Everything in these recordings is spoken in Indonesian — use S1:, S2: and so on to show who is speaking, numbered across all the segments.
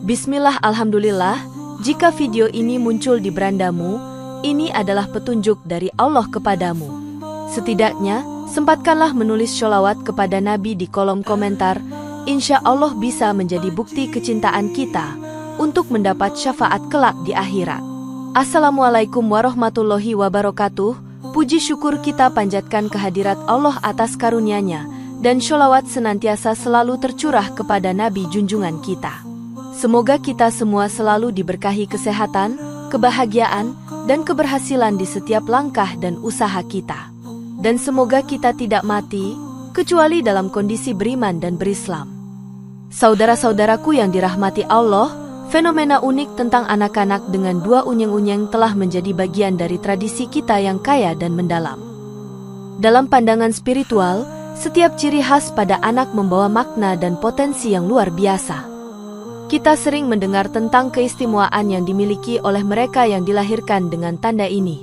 S1: Bismillah, alhamdulillah, jika video ini muncul di berandamu, ini adalah petunjuk dari Allah kepadamu. Setidaknya, sempatkanlah menulis sholawat kepada Nabi di kolom komentar. Insya Allah bisa menjadi bukti kecintaan kita untuk mendapat syafaat kelak di akhirat. Assalamualaikum warahmatullahi wabarakatuh. Puji syukur kita panjatkan kehadirat Allah atas karunia-Nya, dan sholawat senantiasa selalu tercurah kepada Nabi junjungan kita. Semoga kita semua selalu diberkahi kesehatan, kebahagiaan, dan keberhasilan di setiap langkah dan usaha kita. Dan semoga kita tidak mati, kecuali dalam kondisi beriman dan berislam. Saudara-saudaraku yang dirahmati Allah, fenomena unik tentang anak-anak dengan dua unyeng-unyeng telah menjadi bagian dari tradisi kita yang kaya dan mendalam. Dalam pandangan spiritual, setiap ciri khas pada anak membawa makna dan potensi yang luar biasa. Kita sering mendengar tentang keistimewaan yang dimiliki oleh mereka yang dilahirkan dengan tanda ini.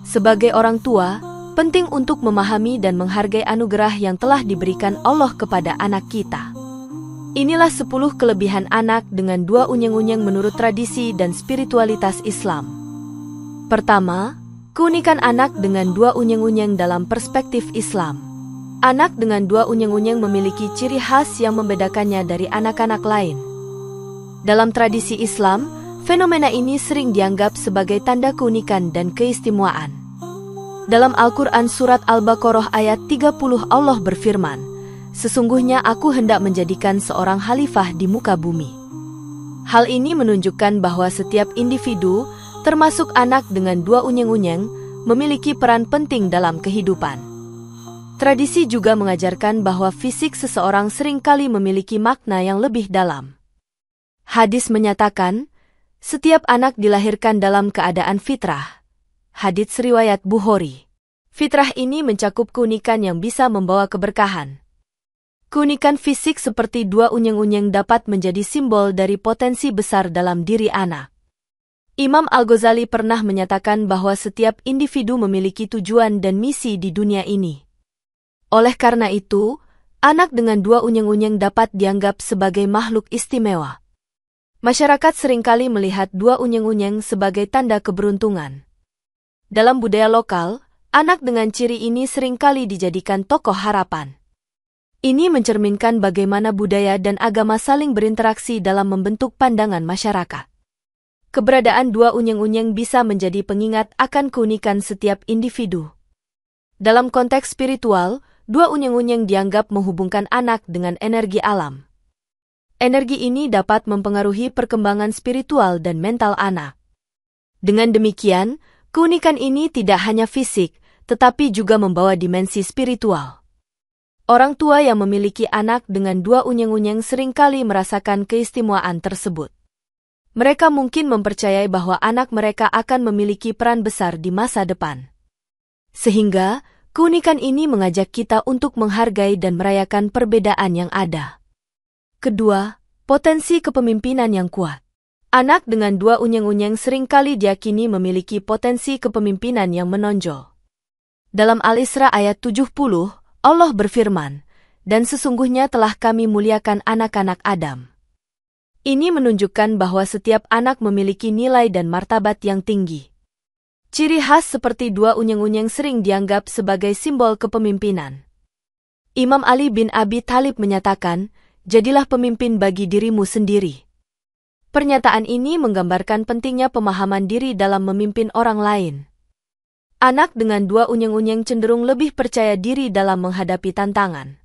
S1: Sebagai orang tua, penting untuk memahami dan menghargai anugerah yang telah diberikan Allah kepada anak kita. Inilah 10 kelebihan anak dengan dua unyeng-unyeng menurut tradisi dan spiritualitas Islam. Pertama, keunikan anak dengan dua unyeng-unyeng dalam perspektif Islam. Anak dengan dua unyeng-unyeng memiliki ciri khas yang membedakannya dari anak-anak lain. Dalam tradisi Islam, fenomena ini sering dianggap sebagai tanda keunikan dan keistimewaan. Dalam Al-Quran Surat Al-Baqarah ayat 30 Allah berfirman, "Sesungguhnya aku hendak menjadikan seorang khalifah di muka bumi." Hal ini menunjukkan bahwa setiap individu, termasuk anak dengan dua unyeng-unyeng, memiliki peran penting dalam kehidupan. Tradisi juga mengajarkan bahwa fisik seseorang seringkali memiliki makna yang lebih dalam. Hadis menyatakan, setiap anak dilahirkan dalam keadaan fitrah. Hadits riwayat Bukhari. Fitrah ini mencakup keunikan yang bisa membawa keberkahan. Keunikan fisik seperti dua unyeng-unyeng dapat menjadi simbol dari potensi besar dalam diri anak. Imam Al-Ghazali pernah menyatakan bahwa setiap individu memiliki tujuan dan misi di dunia ini. Oleh karena itu, anak dengan dua unyeng-unyeng dapat dianggap sebagai makhluk istimewa. Masyarakat seringkali melihat dua unyeng-unyeng sebagai tanda keberuntungan. Dalam budaya lokal, anak dengan ciri ini seringkali dijadikan tokoh harapan. Ini mencerminkan bagaimana budaya dan agama saling berinteraksi dalam membentuk pandangan masyarakat. Keberadaan dua unyeng-unyeng bisa menjadi pengingat akan keunikan setiap individu. Dalam konteks spiritual, dua unyeng-unyeng dianggap menghubungkan anak dengan energi alam. Energi ini dapat mempengaruhi perkembangan spiritual dan mental anak. Dengan demikian, keunikan ini tidak hanya fisik, tetapi juga membawa dimensi spiritual. Orang tua yang memiliki anak dengan dua unyeng-unyeng seringkali merasakan keistimewaan tersebut. Mereka mungkin mempercayai bahwa anak mereka akan memiliki peran besar di masa depan. Sehingga, keunikan ini mengajak kita untuk menghargai dan merayakan perbedaan yang ada. Kedua, potensi kepemimpinan yang kuat. Anak dengan dua unyeng-unyeng seringkali diyakini memiliki potensi kepemimpinan yang menonjol. Dalam Al-Isra ayat 70, Allah berfirman, "Dan sesungguhnya telah kami muliakan anak-anak Adam." Ini menunjukkan bahwa setiap anak memiliki nilai dan martabat yang tinggi. Ciri khas seperti dua unyeng-unyeng sering dianggap sebagai simbol kepemimpinan. Imam Ali bin Abi Thalib menyatakan, "Jadilah pemimpin bagi dirimu sendiri." Pernyataan ini menggambarkan pentingnya pemahaman diri dalam memimpin orang lain. Anak dengan dua unyeng-unyeng cenderung lebih percaya diri dalam menghadapi tantangan.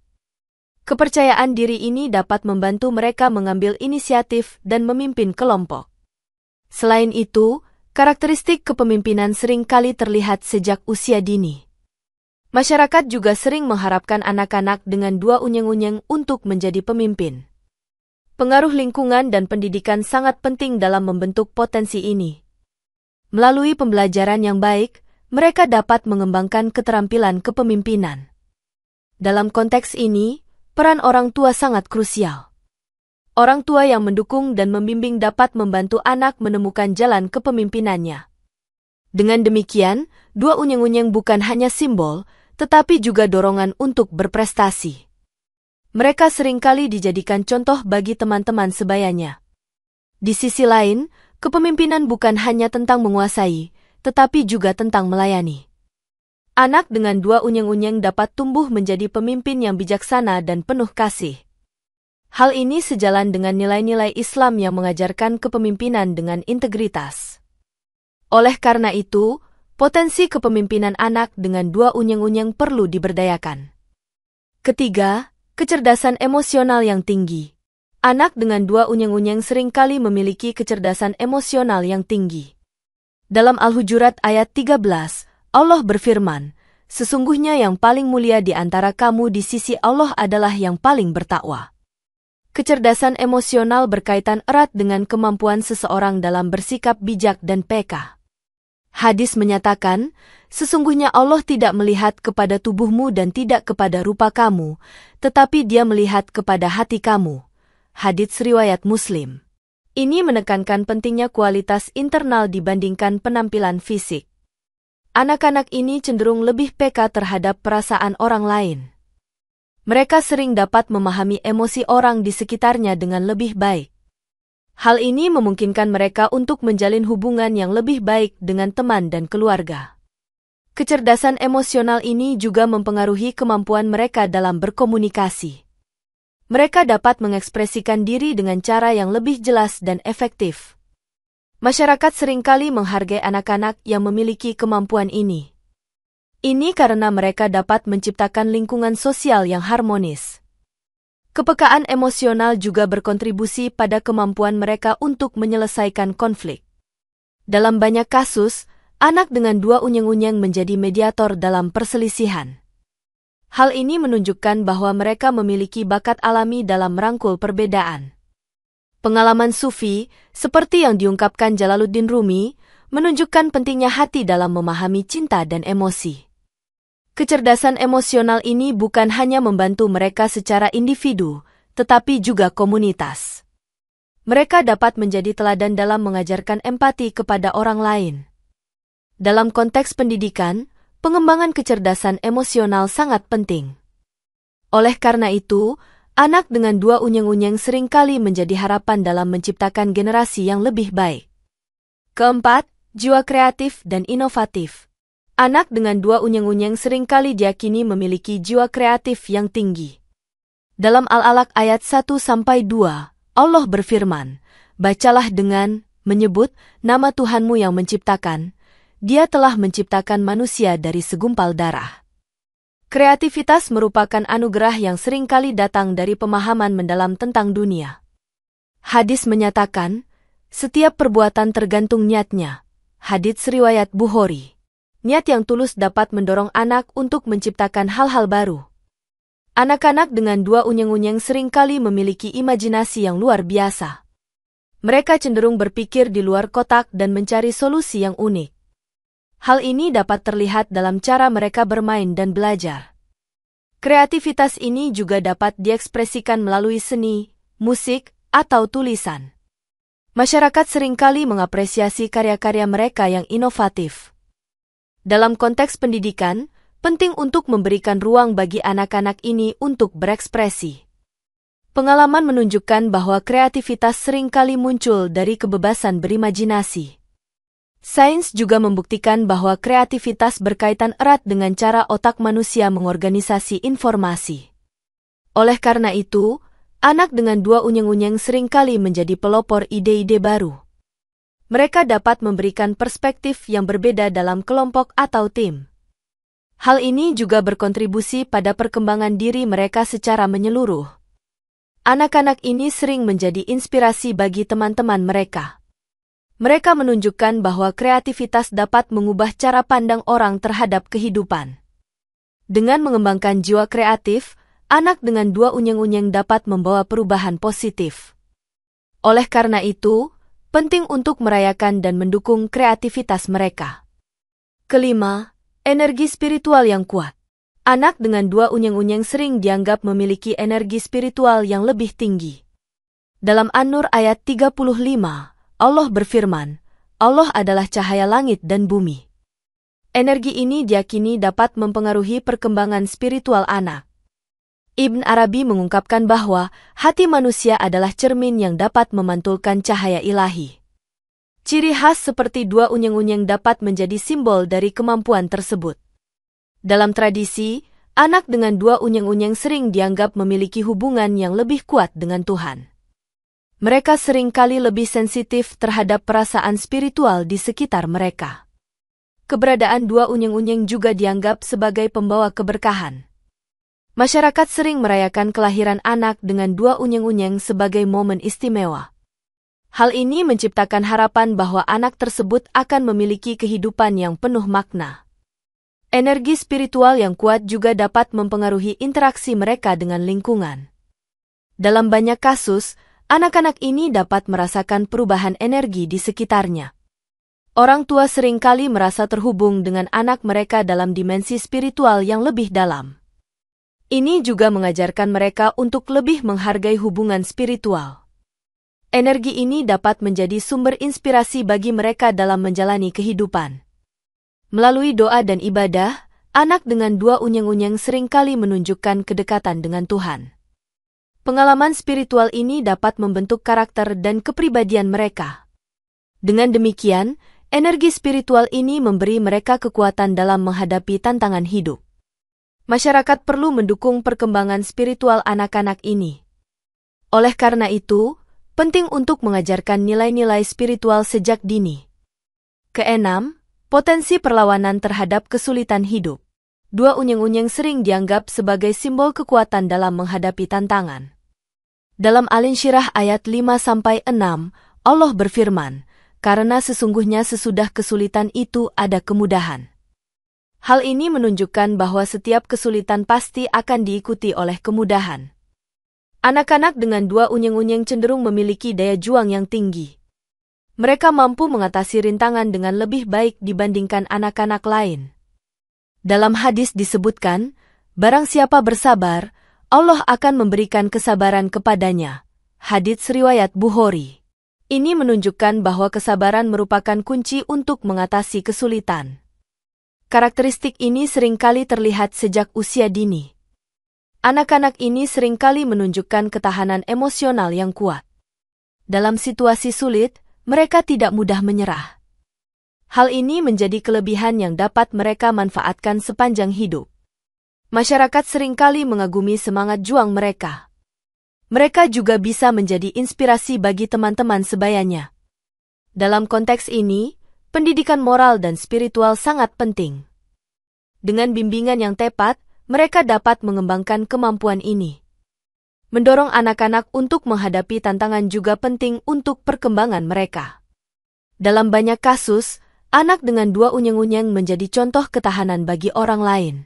S1: Kepercayaan diri ini dapat membantu mereka mengambil inisiatif dan memimpin kelompok. Selain itu, karakteristik kepemimpinan seringkali terlihat sejak usia dini. Masyarakat juga sering mengharapkan anak-anak dengan dua unyeng-unyeng untuk menjadi pemimpin. Pengaruh lingkungan dan pendidikan sangat penting dalam membentuk potensi ini. Melalui pembelajaran yang baik, mereka dapat mengembangkan keterampilan kepemimpinan. Dalam konteks ini, peran orang tua sangat krusial. Orang tua yang mendukung dan membimbing dapat membantu anak menemukan jalan kepemimpinannya. Dengan demikian, dua unyeng-unyeng bukan hanya simbol, tetapi juga dorongan untuk berprestasi. Mereka seringkali dijadikan contoh bagi teman-teman sebayanya. Di sisi lain, kepemimpinan bukan hanya tentang menguasai, tetapi juga tentang melayani. Anak dengan dua unyeng-unyeng dapat tumbuh menjadi pemimpin yang bijaksana dan penuh kasih. Hal ini sejalan dengan nilai-nilai Islam yang mengajarkan kepemimpinan dengan integritas. Oleh karena itu, potensi kepemimpinan anak dengan dua unyeng-unyeng perlu diberdayakan. Ketiga, kecerdasan emosional yang tinggi. Anak dengan dua unyeng-unyeng seringkali memiliki kecerdasan emosional yang tinggi. Dalam Al-Hujurat ayat 13, Allah berfirman, "Sesungguhnya yang paling mulia di antara kamu di sisi Allah adalah yang paling bertakwa." Kecerdasan emosional berkaitan erat dengan kemampuan seseorang dalam bersikap bijak dan peka. Hadis menyatakan, "Sesungguhnya Allah tidak melihat kepada tubuhmu dan tidak kepada rupa kamu, tetapi Dia melihat kepada hati kamu." Hadits riwayat Muslim. Ini menekankan pentingnya kualitas internal dibandingkan penampilan fisik. Anak-anak ini cenderung lebih peka terhadap perasaan orang lain. Mereka sering dapat memahami emosi orang di sekitarnya dengan lebih baik. Hal ini memungkinkan mereka untuk menjalin hubungan yang lebih baik dengan teman dan keluarga. Kecerdasan emosional ini juga mempengaruhi kemampuan mereka dalam berkomunikasi. Mereka dapat mengekspresikan diri dengan cara yang lebih jelas dan efektif. Masyarakat seringkali menghargai anak-anak yang memiliki kemampuan ini. Ini karena mereka dapat menciptakan lingkungan sosial yang harmonis. Kepekaan emosional juga berkontribusi pada kemampuan mereka untuk menyelesaikan konflik. Dalam banyak kasus, anak dengan dua unyeng-unyeng menjadi mediator dalam perselisihan. Hal ini menunjukkan bahwa mereka memiliki bakat alami dalam merangkul perbedaan. Pengalaman sufi, seperti yang diungkapkan Jalaluddin Rumi, menunjukkan pentingnya hati dalam memahami cinta dan emosi. Kecerdasan emosional ini bukan hanya membantu mereka secara individu, tetapi juga komunitas. Mereka dapat menjadi teladan dalam mengajarkan empati kepada orang lain. Dalam konteks pendidikan, pengembangan kecerdasan emosional sangat penting. Oleh karena itu, anak dengan dua unyeng-unyeng seringkali menjadi harapan dalam menciptakan generasi yang lebih baik. Keempat, jiwa kreatif dan inovatif. Anak dengan dua unyeng-unyeng seringkali diyakini memiliki jiwa kreatif yang tinggi. Dalam Al-Alaq ayat 1-2, Allah berfirman, "Bacalah dengan menyebut nama Tuhanmu yang menciptakan. Dia telah menciptakan manusia dari segumpal darah." Kreativitas merupakan anugerah yang seringkali datang dari pemahaman mendalam tentang dunia. Hadis menyatakan, setiap perbuatan tergantung niatnya. Hadits riwayat Bukhari. Niat yang tulus dapat mendorong anak untuk menciptakan hal-hal baru. Anak-anak dengan dua unyeng-unyeng seringkali memiliki imajinasi yang luar biasa. Mereka cenderung berpikir di luar kotak dan mencari solusi yang unik. Hal ini dapat terlihat dalam cara mereka bermain dan belajar. Kreativitas ini juga dapat diekspresikan melalui seni, musik, atau tulisan. Masyarakat seringkali mengapresiasi karya-karya mereka yang inovatif. Dalam konteks pendidikan, penting untuk memberikan ruang bagi anak-anak ini untuk berekspresi. Pengalaman menunjukkan bahwa kreativitas seringkali muncul dari kebebasan berimajinasi. Sains juga membuktikan bahwa kreativitas berkaitan erat dengan cara otak manusia mengorganisasi informasi. Oleh karena itu, anak dengan dua unyeng-unyeng seringkali menjadi pelopor ide-ide baru. Mereka dapat memberikan perspektif yang berbeda dalam kelompok atau tim. Hal ini juga berkontribusi pada perkembangan diri mereka secara menyeluruh. Anak-anak ini sering menjadi inspirasi bagi teman-teman mereka. Mereka menunjukkan bahwa kreativitas dapat mengubah cara pandang orang terhadap kehidupan. Dengan mengembangkan jiwa kreatif, anak dengan dua unyeng-unyeng dapat membawa perubahan positif. Oleh karena itu, penting untuk merayakan dan mendukung kreativitas mereka. Kelima, energi spiritual yang kuat. Anak dengan dua unyeng-unyeng sering dianggap memiliki energi spiritual yang lebih tinggi. Dalam An-Nur ayat 35, Allah berfirman, Allah adalah cahaya langit dan bumi. Energi ini diyakini dapat mempengaruhi perkembangan spiritual anak. Ibn Arabi mengungkapkan bahwa hati manusia adalah cermin yang dapat memantulkan cahaya ilahi. Ciri khas seperti dua unyeng-unyeng dapat menjadi simbol dari kemampuan tersebut. Dalam tradisi, anak dengan dua unyeng-unyeng sering dianggap memiliki hubungan yang lebih kuat dengan Tuhan. Mereka seringkali lebih sensitif terhadap perasaan spiritual di sekitar mereka. Keberadaan dua unyeng-unyeng juga dianggap sebagai pembawa keberkahan. Masyarakat sering merayakan kelahiran anak dengan dua unyeng-unyeng sebagai momen istimewa. Hal ini menciptakan harapan bahwa anak tersebut akan memiliki kehidupan yang penuh makna. Energi spiritual yang kuat juga dapat mempengaruhi interaksi mereka dengan lingkungan. Dalam banyak kasus, anak-anak ini dapat merasakan perubahan energi di sekitarnya. Orang tua seringkali merasa terhubung dengan anak mereka dalam dimensi spiritual yang lebih dalam. Ini juga mengajarkan mereka untuk lebih menghargai hubungan spiritual. Energi ini dapat menjadi sumber inspirasi bagi mereka dalam menjalani kehidupan. Melalui doa dan ibadah, anak dengan dua unyeng-unyeng seringkali menunjukkan kedekatan dengan Tuhan. Pengalaman spiritual ini dapat membentuk karakter dan kepribadian mereka. Dengan demikian, energi spiritual ini memberi mereka kekuatan dalam menghadapi tantangan hidup. Masyarakat perlu mendukung perkembangan spiritual anak-anak ini. Oleh karena itu, penting untuk mengajarkan nilai-nilai spiritual sejak dini. Keenam, potensi perlawanan terhadap kesulitan hidup. Dua unyeng-unyeng sering dianggap sebagai simbol kekuatan dalam menghadapi tantangan. Dalam Al-Insyirah ayat 5-6, Allah berfirman, "Karena sesungguhnya sesudah kesulitan itu ada kemudahan." Hal ini menunjukkan bahwa setiap kesulitan pasti akan diikuti oleh kemudahan. Anak-anak dengan dua unyeng-unyeng cenderung memiliki daya juang yang tinggi. Mereka mampu mengatasi rintangan dengan lebih baik dibandingkan anak-anak lain. Dalam hadis disebutkan, barang siapa bersabar, Allah akan memberikan kesabaran kepadanya. Hadits riwayat Bukhari. Ini menunjukkan bahwa kesabaran merupakan kunci untuk mengatasi kesulitan. Karakteristik ini seringkali terlihat sejak usia dini. Anak-anak ini seringkali menunjukkan ketahanan emosional yang kuat. Dalam situasi sulit, mereka tidak mudah menyerah. Hal ini menjadi kelebihan yang dapat mereka manfaatkan sepanjang hidup. Masyarakat seringkali mengagumi semangat juang mereka. Mereka juga bisa menjadi inspirasi bagi teman-teman sebayanya. Dalam konteks ini, pendidikan moral dan spiritual sangat penting. Dengan bimbingan yang tepat, mereka dapat mengembangkan kemampuan ini. Mendorong anak-anak untuk menghadapi tantangan juga penting untuk perkembangan mereka. Dalam banyak kasus, anak dengan dua unyeng-unyeng menjadi contoh ketahanan bagi orang lain.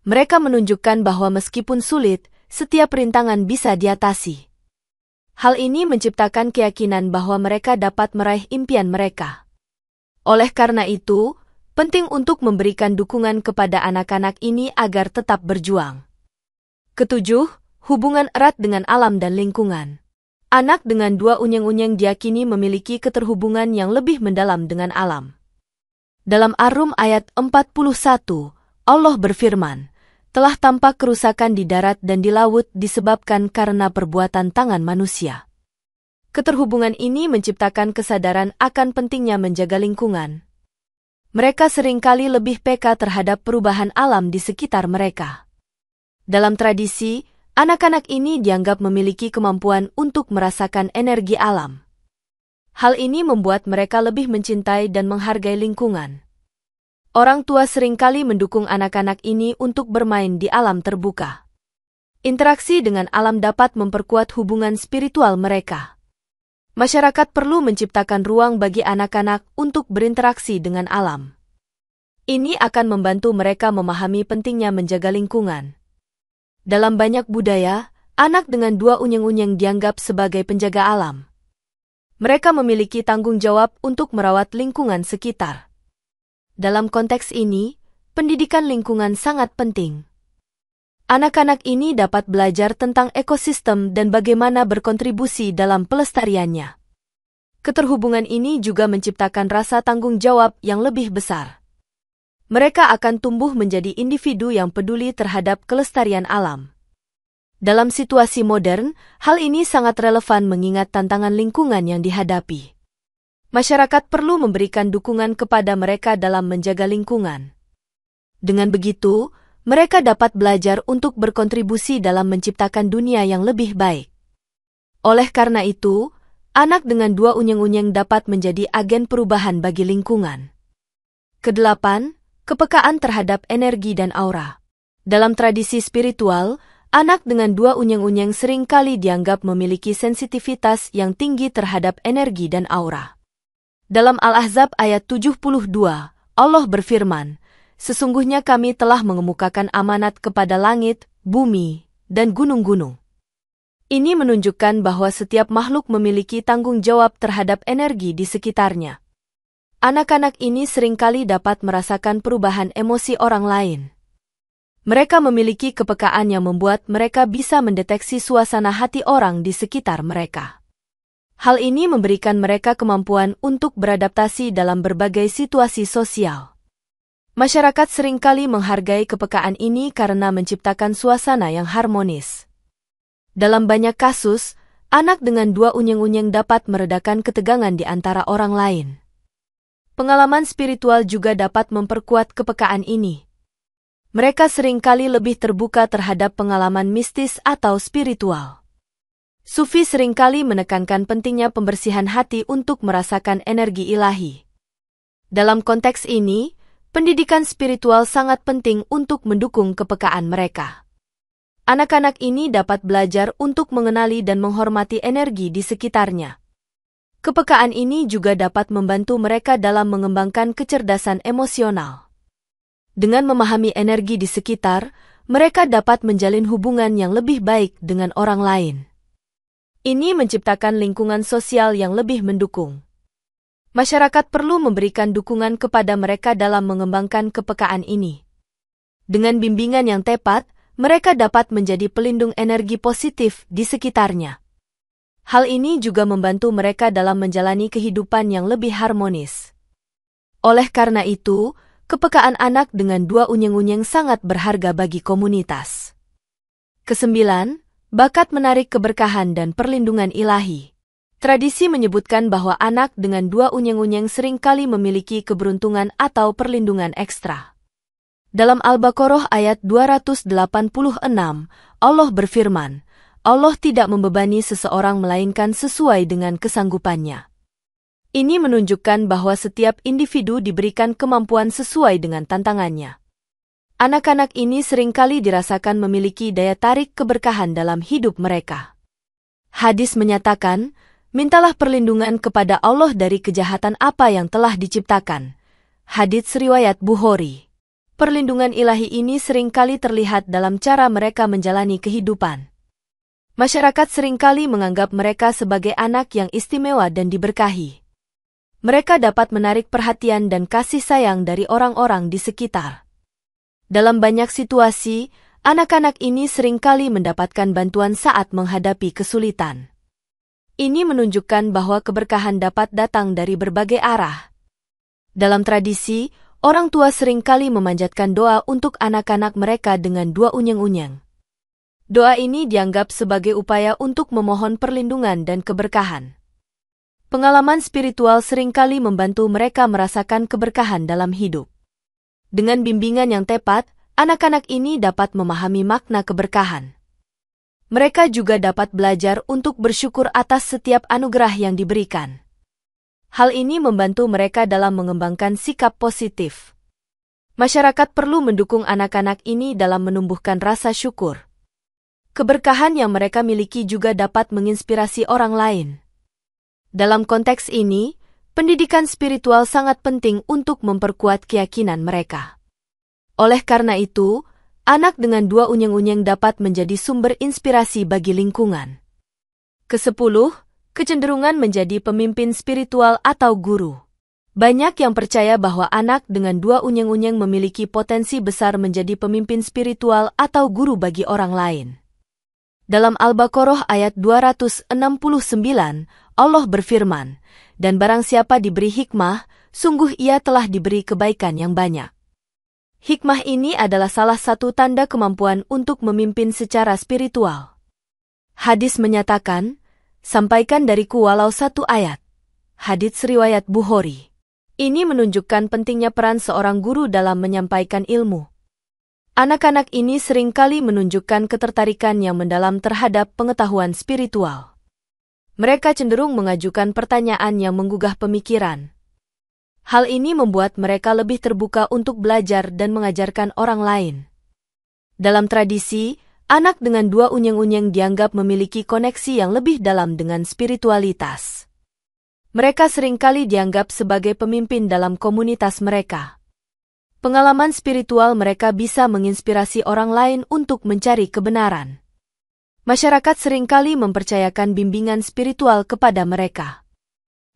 S1: Mereka menunjukkan bahwa meskipun sulit, setiap rintangan bisa diatasi. Hal ini menciptakan keyakinan bahwa mereka dapat meraih impian mereka. Oleh karena itu, penting untuk memberikan dukungan kepada anak-anak ini agar tetap berjuang. Ketujuh, hubungan erat dengan alam dan lingkungan. Anak dengan dua unyeng-unyeng diyakini memiliki keterhubungan yang lebih mendalam dengan alam. Dalam Ar-Rum ayat 41, Allah berfirman, "Telah tampak kerusakan di darat dan di laut disebabkan karena perbuatan tangan manusia." Keterhubungan ini menciptakan kesadaran akan pentingnya menjaga lingkungan. Mereka seringkali lebih peka terhadap perubahan alam di sekitar mereka. Dalam tradisi, anak-anak ini dianggap memiliki kemampuan untuk merasakan energi alam. Hal ini membuat mereka lebih mencintai dan menghargai lingkungan. Orang tua seringkali mendukung anak-anak ini untuk bermain di alam terbuka. Interaksi dengan alam dapat memperkuat hubungan spiritual mereka. Masyarakat perlu menciptakan ruang bagi anak-anak untuk berinteraksi dengan alam. Ini akan membantu mereka memahami pentingnya menjaga lingkungan. Dalam banyak budaya, anak dengan dua unyeng-unyeng dianggap sebagai penjaga alam. Mereka memiliki tanggung jawab untuk merawat lingkungan sekitar. Dalam konteks ini, pendidikan lingkungan sangat penting. Anak-anak ini dapat belajar tentang ekosistem dan bagaimana berkontribusi dalam pelestariannya. Keterhubungan ini juga menciptakan rasa tanggung jawab yang lebih besar. Mereka akan tumbuh menjadi individu yang peduli terhadap kelestarian alam. Dalam situasi modern, hal ini sangat relevan mengingat tantangan lingkungan yang dihadapi. Masyarakat perlu memberikan dukungan kepada mereka dalam menjaga lingkungan. Dengan begitu, mereka dapat belajar untuk berkontribusi dalam menciptakan dunia yang lebih baik. Oleh karena itu, anak dengan dua unyeng-unyeng dapat menjadi agen perubahan bagi lingkungan. Kedelapan, kepekaan terhadap energi dan aura. Dalam tradisi spiritual, anak dengan dua unyeng-unyeng seringkali dianggap memiliki sensitivitas yang tinggi terhadap energi dan aura. Dalam Al-Ahzab ayat 72, Allah berfirman, "Sesungguhnya kami telah mengemukakan amanat kepada langit, bumi, dan gunung-gunung." Ini menunjukkan bahwa setiap makhluk memiliki tanggung jawab terhadap energi di sekitarnya. Anak-anak ini seringkali dapat merasakan perubahan emosi orang lain. Mereka memiliki kepekaan yang membuat mereka bisa mendeteksi suasana hati orang di sekitar mereka. Hal ini memberikan mereka kemampuan untuk beradaptasi dalam berbagai situasi sosial. Masyarakat seringkali menghargai kepekaan ini karena menciptakan suasana yang harmonis. Dalam banyak kasus, anak dengan dua unyeng-unyeng dapat meredakan ketegangan di antara orang lain. Pengalaman spiritual juga dapat memperkuat kepekaan ini. Mereka seringkali lebih terbuka terhadap pengalaman mistis atau spiritual. Sufi seringkali menekankan pentingnya pembersihan hati untuk merasakan energi ilahi. Dalam konteks ini, pendidikan spiritual sangat penting untuk mendukung kepekaan mereka. Anak-anak ini dapat belajar untuk mengenali dan menghormati energi di sekitarnya. Kepekaan ini juga dapat membantu mereka dalam mengembangkan kecerdasan emosional. Dengan memahami energi di sekitar, mereka dapat menjalin hubungan yang lebih baik dengan orang lain. Ini menciptakan lingkungan sosial yang lebih mendukung. Masyarakat perlu memberikan dukungan kepada mereka dalam mengembangkan kepekaan ini. Dengan bimbingan yang tepat, mereka dapat menjadi pelindung energi positif di sekitarnya. Hal ini juga membantu mereka dalam menjalani kehidupan yang lebih harmonis. Oleh karena itu, kepekaan anak dengan dua unyeng-unyeng sangat berharga bagi komunitas. Kesembilan, bakat menarik keberkahan dan perlindungan ilahi. Tradisi menyebutkan bahwa anak dengan dua unyeng-unyeng seringkali memiliki keberuntungan atau perlindungan ekstra. Dalam Al-Baqarah ayat 286, Allah berfirman, Allah tidak membebani seseorang melainkan sesuai dengan kesanggupannya. Ini menunjukkan bahwa setiap individu diberikan kemampuan sesuai dengan tantangannya. Anak-anak ini seringkali dirasakan memiliki daya tarik keberkahan dalam hidup mereka. Hadis menyatakan, mintalah perlindungan kepada Allah dari kejahatan apa yang telah diciptakan. Hadits riwayat Bukhari. Perlindungan ilahi ini seringkali terlihat dalam cara mereka menjalani kehidupan. Masyarakat seringkali menganggap mereka sebagai anak yang istimewa dan diberkahi. Mereka dapat menarik perhatian dan kasih sayang dari orang-orang di sekitar. Dalam banyak situasi, anak-anak ini seringkali mendapatkan bantuan saat menghadapi kesulitan. Ini menunjukkan bahwa keberkahan dapat datang dari berbagai arah. Dalam tradisi, orang tua seringkali memanjatkan doa untuk anak-anak mereka dengan dua unyeng-unyeng. Doa ini dianggap sebagai upaya untuk memohon perlindungan dan keberkahan. Pengalaman spiritual seringkali membantu mereka merasakan keberkahan dalam hidup. Dengan bimbingan yang tepat, anak-anak ini dapat memahami makna keberkahan. Mereka juga dapat belajar untuk bersyukur atas setiap anugerah yang diberikan. Hal ini membantu mereka dalam mengembangkan sikap positif. Masyarakat perlu mendukung anak-anak ini dalam menumbuhkan rasa syukur. Keberkahan yang mereka miliki juga dapat menginspirasi orang lain. Dalam konteks ini, pendidikan spiritual sangat penting untuk memperkuat keyakinan mereka. Oleh karena itu, anak dengan dua unyeng-unyeng dapat menjadi sumber inspirasi bagi lingkungan. Kesepuluh, kecenderungan menjadi pemimpin spiritual atau guru. Banyak yang percaya bahwa anak dengan dua unyeng-unyeng memiliki potensi besar menjadi pemimpin spiritual atau guru bagi orang lain. Dalam Al-Baqarah ayat 269, Allah berfirman, dan barang siapa diberi hikmah, sungguh ia telah diberi kebaikan yang banyak. Hikmah ini adalah salah satu tanda kemampuan untuk memimpin secara spiritual. Hadis menyatakan, sampaikan dariku walau satu ayat. Hadits riwayat Bukhari. Ini menunjukkan pentingnya peran seorang guru dalam menyampaikan ilmu. Anak-anak ini seringkali menunjukkan ketertarikan yang mendalam terhadap pengetahuan spiritual. Mereka cenderung mengajukan pertanyaan yang menggugah pemikiran. Hal ini membuat mereka lebih terbuka untuk belajar dan mengajarkan orang lain. Dalam tradisi, anak dengan dua unyeng-unyeng dianggap memiliki koneksi yang lebih dalam dengan spiritualitas. Mereka seringkali dianggap sebagai pemimpin dalam komunitas mereka. Pengalaman spiritual mereka bisa menginspirasi orang lain untuk mencari kebenaran. Masyarakat seringkali mempercayakan bimbingan spiritual kepada mereka.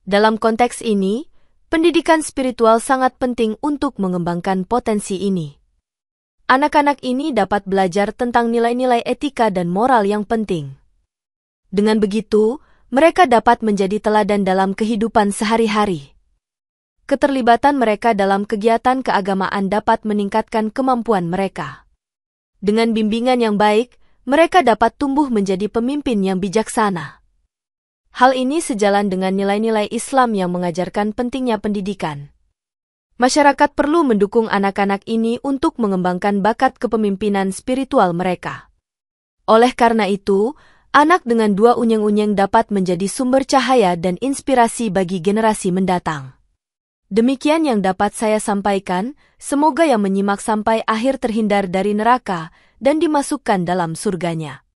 S1: Dalam konteks ini, pendidikan spiritual sangat penting untuk mengembangkan potensi ini. Anak-anak ini dapat belajar tentang nilai-nilai etika dan moral yang penting. Dengan begitu, mereka dapat menjadi teladan dalam kehidupan sehari-hari. Keterlibatan mereka dalam kegiatan keagamaan dapat meningkatkan kemampuan mereka. Dengan bimbingan yang baik, mereka dapat tumbuh menjadi pemimpin yang bijaksana. Hal ini sejalan dengan nilai-nilai Islam yang mengajarkan pentingnya pendidikan. Masyarakat perlu mendukung anak-anak ini untuk mengembangkan bakat kepemimpinan spiritual mereka. Oleh karena itu, anak dengan dua unyeng-unyeng dapat menjadi sumber cahaya dan inspirasi bagi generasi mendatang. Demikian yang dapat saya sampaikan, semoga yang menyimak sampai akhir terhindar dari neraka dan dimasukkan dalam surganya.